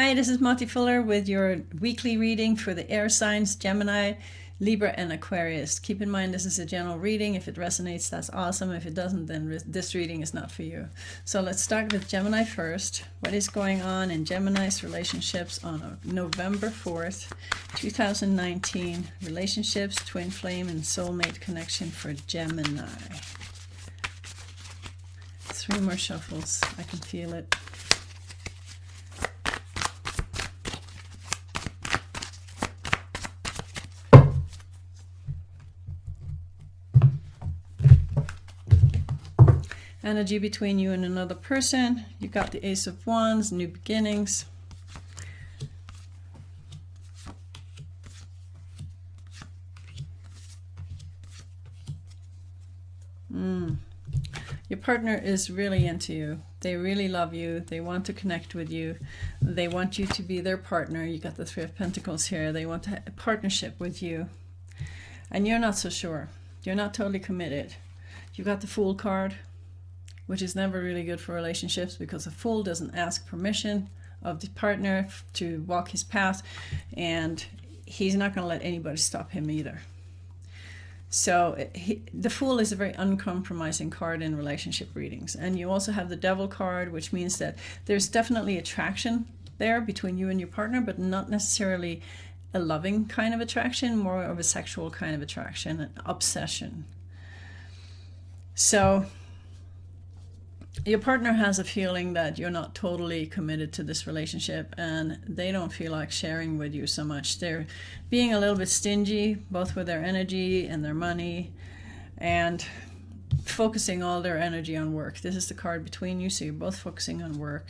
Hi, this is Mati Fuller with your weekly reading for the air signs, Gemini, Libra and Aquarius. Keep in mind this is a general reading. If it resonates, that's awesome. If it doesn't, then this reading is not for you. So let's start with Gemini first. What is going on in Gemini's relationships on November 4th, 2019? Relationships, twin flame, and soulmate connection for Gemini. 3 more shuffles. I can feel it. Energy between you and another person. You got the Ace of Wands, new beginnings. Your partner is really into you. They really love you. They want to connect with you. They want you to be their partner. You got the 3 of Pentacles here. They want a partnership with you. And you're not so sure. You're not totally committed. You got the Fool card, which is never really good for relationships because a fool doesn't ask permission of the partner to walk his path, and he's not going to let anybody stop him either. So the Fool is a very uncompromising card in relationship readings. And you also have the Devil card, which means that there's definitely attraction there between you and your partner, but not necessarily a loving kind of attraction, more of a sexual kind of attraction, an obsession. So your partner has a feeling that you're not totally committed to this relationship, and they don't feel like sharing with you so much. They're being a little bit stingy, both with their energy and their money, and focusing all their energy on work. This is the card between you, so you're both focusing on work.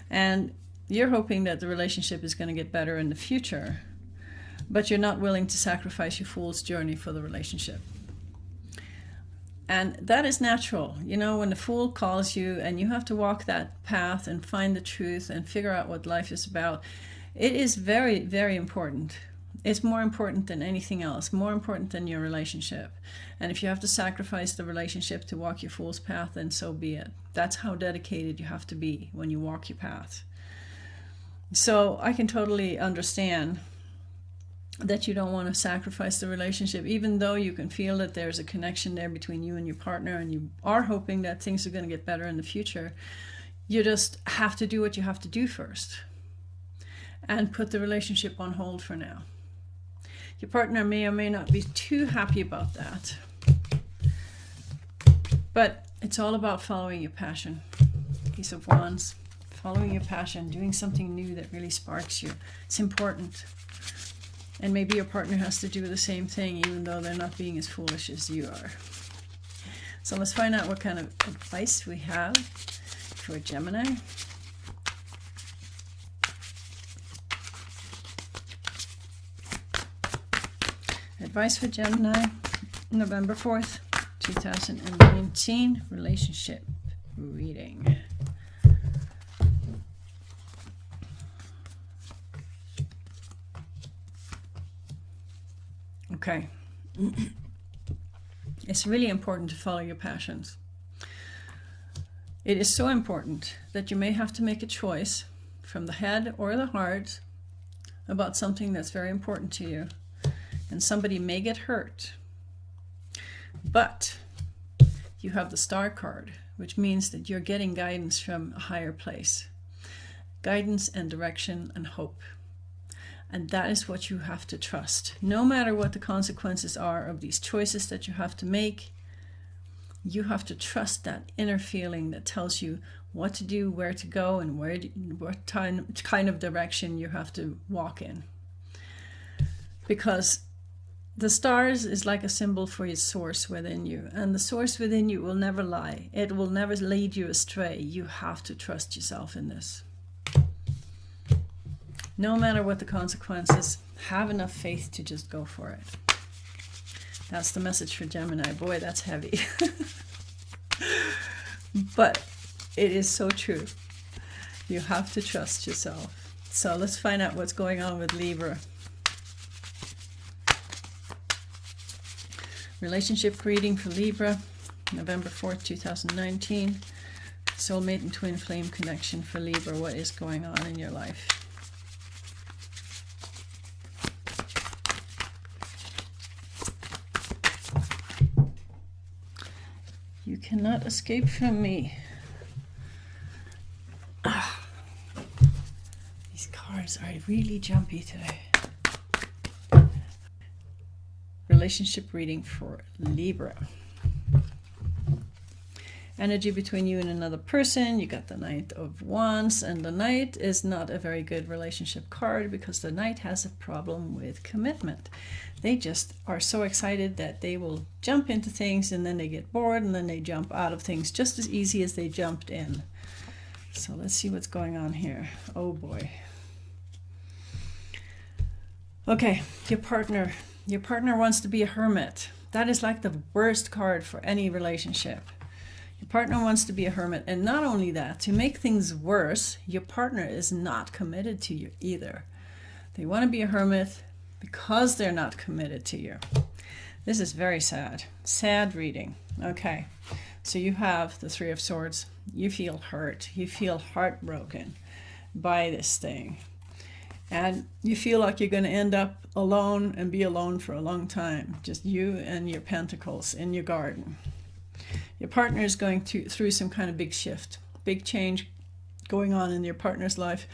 And you're hoping that the relationship is going to get better in the future, but you're not willing to sacrifice your fool's journey for the relationship. And that is natural. You know, when the Fool calls you and you have to walk that path and find the truth and figure out what life is about, it is very, very important. It's more important than anything else, more important than your relationship. And if you have to sacrifice the relationship to walk your Fool's path, then so be it. That's how dedicated you have to be when you walk your path. So I can totally understand that you don't want to sacrifice the relationship, even though you can feel that there's a connection there between you and your partner, and you are hoping that things are going to get better in the future. You just have to do what you have to do first and put the relationship on hold for now. Your partner may or may not be too happy about that, but it's all about following your passion. Ace of Wands, following your passion, doing something new that really sparks you. It's important. And maybe your partner has to do the same thing, even though they're not being as foolish as you are. So let's find out what kind of advice we have for Gemini. Advice for Gemini, November 4th, 2019, relationship reading. Okay. It's really important to follow your passions. It is so important that you may have to make a choice from the head or the heart about something that's very important to you. And somebody may get hurt. But you have the Star card, which means that you're getting guidance from a higher place. Guidance and direction and hope. And that is what you have to trust. No matter what the consequences are of these choices that you have to make, you have to trust that inner feeling that tells you what to do, where to go, and what kind of direction you have to walk in. Because the stars is like a symbol for your source within you. And the source within you will never lie. It will never lead you astray. You have to trust yourself in this. No matter what the consequences, have enough faith to just go for it. That's the message for Gemini. Boy, that's heavy. But it is so true. You have to trust yourself. So let's find out what's going on with Libra. Relationship reading for Libra, November 4th, 2019. Soulmate and twin flame connection for Libra. What is going on in your life? cannot escape from me. These cards are really jumpy today. Relationship reading for Libra. Energy between you and another person. You got the Knight of Wands, and the Knight is not a very good relationship card because the Knight has a problem with commitment. They just are so excited that they will jump into things and then they get bored and then they jump out of things just as easy as they jumped in. So let's see what's going on here. Oh boy. Okay, your partner. Your partner wants to be a hermit. That is like the worst card for any relationship. Your partner wants to be a hermit, and not only that, to make things worse, your partner is not committed to you either. They want to be a hermit because they're not committed to you. This is very sad. Sad reading. Okay, so you have the Three of Swords. You feel hurt. You feel heartbroken by this thing. And you feel like you're going to end up alone and be alone for a long time. Just you and your pentacles in your garden. Your partner is going through some kind of big shift, big change going on in your partner's life.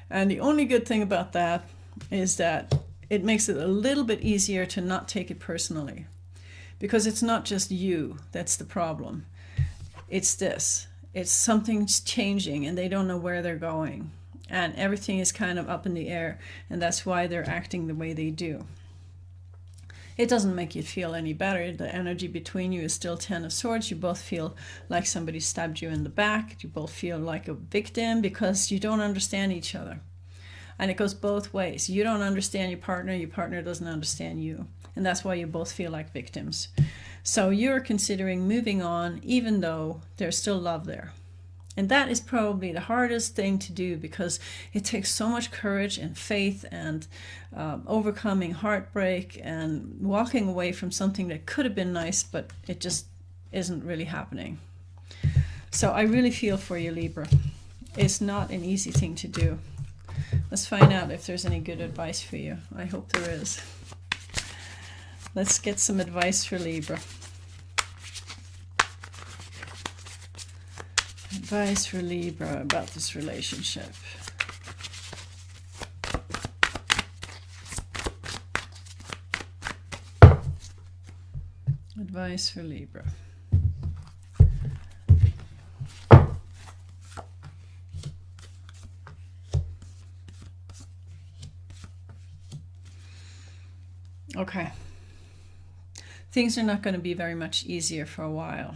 And the only good thing about that is that it makes it a little bit easier to not take it personally. Because it's not just you that's the problem. It's this. It's something's changing and they don't know where they're going. And everything is kind of up in the air. And that's why they're acting the way they do. It doesn't make you feel any better. The energy between you is still Ten of Swords. You both feel like somebody stabbed you in the back. You both feel like a victim because you don't understand each other. And it goes both ways. You don't understand your partner doesn't understand you. And that's why you both feel like victims. So you're considering moving on even though there's still love there. And that is probably the hardest thing to do because it takes so much courage and faith and overcoming heartbreak and walking away from something that could have been nice, but it just isn't really happening. So I really feel for you, Libra. It's not an easy thing to do. Let's find out if there's any good advice for you. I hope there is. Let's get some advice for Libra. Advice for Libra about this relationship. Advice for Libra. Okay. Things are not going to be very much easier for a while.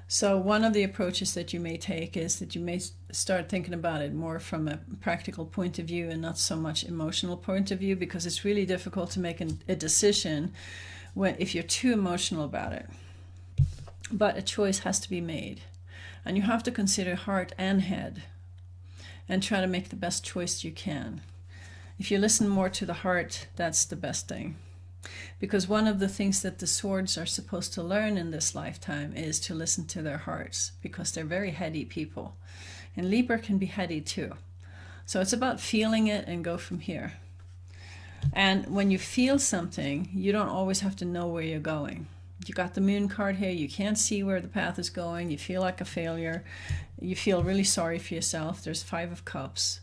So one of the approaches that you may take is that you may start thinking about it more from a practical point of view and not so much emotional point of view, because it's really difficult to make a decision if you're too emotional about it. But a choice has to be made. And you have to consider heart and head and try to make the best choice you can. If you listen more to the heart, that's the best thing. Because one of the things that the swords are supposed to learn in this lifetime is to listen to their hearts, because they're very heady people. And Libra can be heady too. So it's about feeling it and go from here. And when you feel something, you don't always have to know where you're going. You got the Moon card here. You can't see where the path is going. You feel like a failure. You feel really sorry for yourself. There's Five of Cups.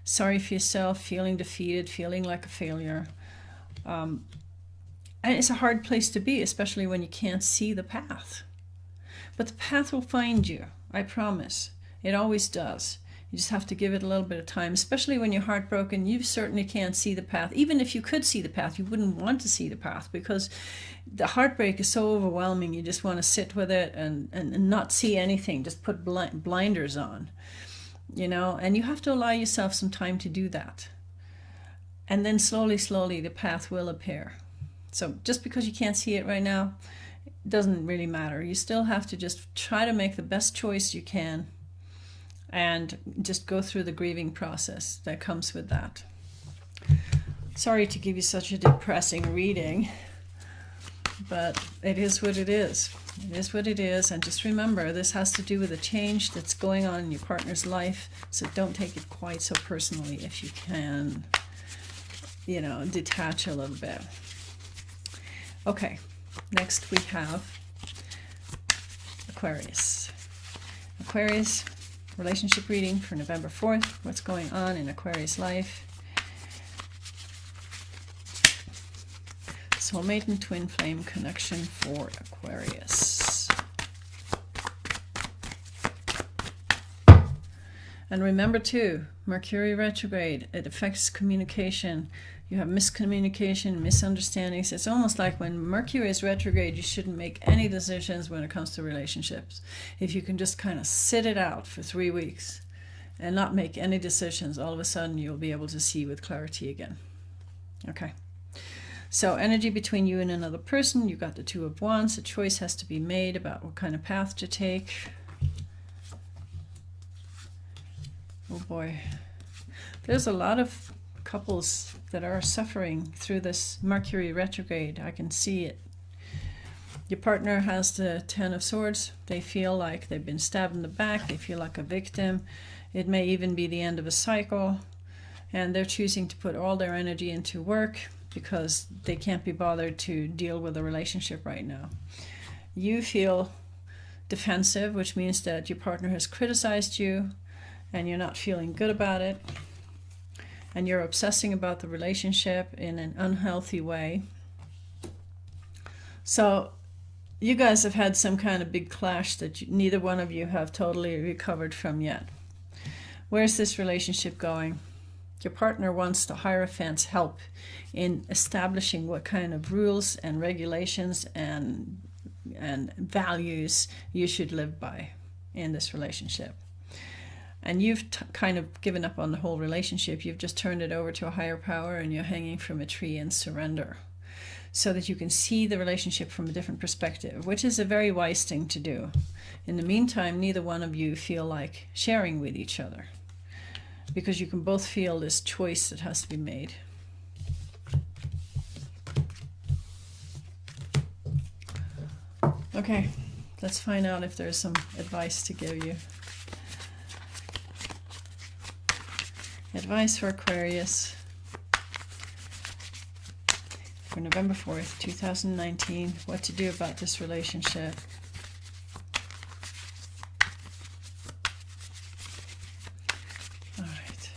Sorry for yourself, feeling defeated, feeling like a failure. And it's a hard place to be, especially when you can't see the path. But the path will find you, I promise. It always does. You just have to give it a little bit of time, especially when you're heartbroken. You certainly can't see the path. Even if you could see the path, you wouldn't want to see the path because the heartbreak is so overwhelming. You just want to sit with it and not see anything. Just put blinders on, you know, and you have to allow yourself some time to do that. And then slowly, the path will appear. So just because you can't see it right now, it doesn't really matter. You still have to just try to make the best choice you can and just go through the grieving process that comes with that. Sorry to give you such a depressing reading, but it is what it is. It is what it is. And just remember, this has to do with a change that's going on in your partner's life. So don't take it quite so personally if you can, you know, detach a little bit. Okay, next we have Aquarius. Aquarius, relationship reading for November 4th. What's going on in Aquarius life? Soulmate and twin flame connection for Aquarius. And remember too, Mercury retrograde, it affects communication. You have miscommunication, misunderstandings. It's almost like when Mercury is retrograde, you shouldn't make any decisions when it comes to relationships. If you can just kind of sit it out for 3 weeks and not make any decisions, all of a sudden you'll be able to see with clarity again. Okay. So energy between you and another person. You've got the Two of Wands. A choice has to be made about what kind of path to take. Oh boy. There's a lot of couples that are suffering through this Mercury retrograde. I can see it. Your partner has the Ten of Swords. They feel like they've been stabbed in the back. They feel like a victim. It may even be the end of a cycle. And they're choosing to put all their energy into work because they can't be bothered to deal with a relationship right now. You feel defensive, which means that your partner has criticized you and you're not feeling good about it. And you're obsessing about the relationship in an unhealthy way. So you guys have had some kind of big clash that neither one of you have totally recovered from yet. Where's this relationship going? Your partner wants the Hierophant's help in establishing what kind of rules and regulations and values you should live by in this relationship. And you've kind of given up on the whole relationship. You've just turned it over to a higher power and you're hanging from a tree in surrender so that you can see the relationship from a different perspective, which is a very wise thing to do. In the meantime, neither one of you feel like sharing with each other because you can both feel this choice that has to be made. Okay, let's find out if there's some advice to give you. Advice for Aquarius for November 4th, 2019. What to do about this relationship. All right.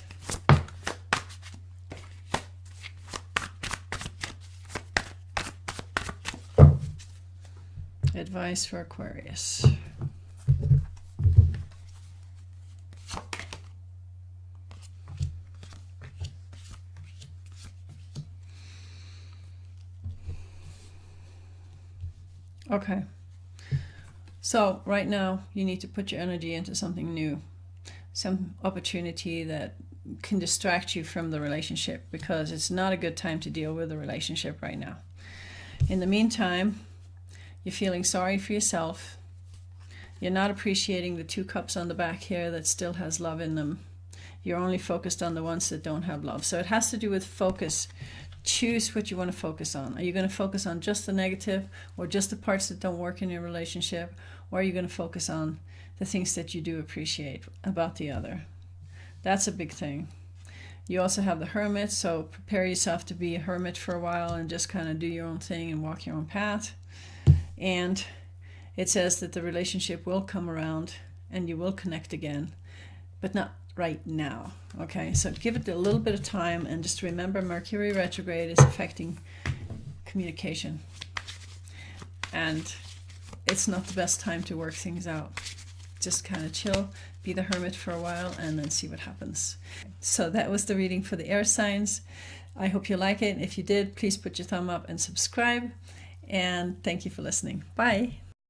Advice for Aquarius. Okay, so right now you need to put your energy into something new, some opportunity that can distract you from the relationship because it's not a good time to deal with the relationship right now. In the meantime, you're feeling sorry for yourself. You're not appreciating the 2 cups on the back here that still has love in them. You're only focused on the ones that don't have love. So it has to do with focus. Choose what you want to focus on. Are you going to focus on just the negative or just the parts that don't work in your relationship? Or are you going to focus on the things that you do appreciate about the other? That's a big thing. You also have the Hermit, so prepare yourself to be a hermit for a while and just kind of do your own thing and walk your own path. And it says that the relationship will come around and you will connect again, but not right now. Okay, so give it a little bit of time and just remember Mercury retrograde is affecting communication and it's not the best time to work things out. Just kind of chill, be the hermit for a while and then see what happens. So that was the reading for the air signs. I hope you like it. If you did, please put your thumb up and subscribe, and thank you for listening. Bye.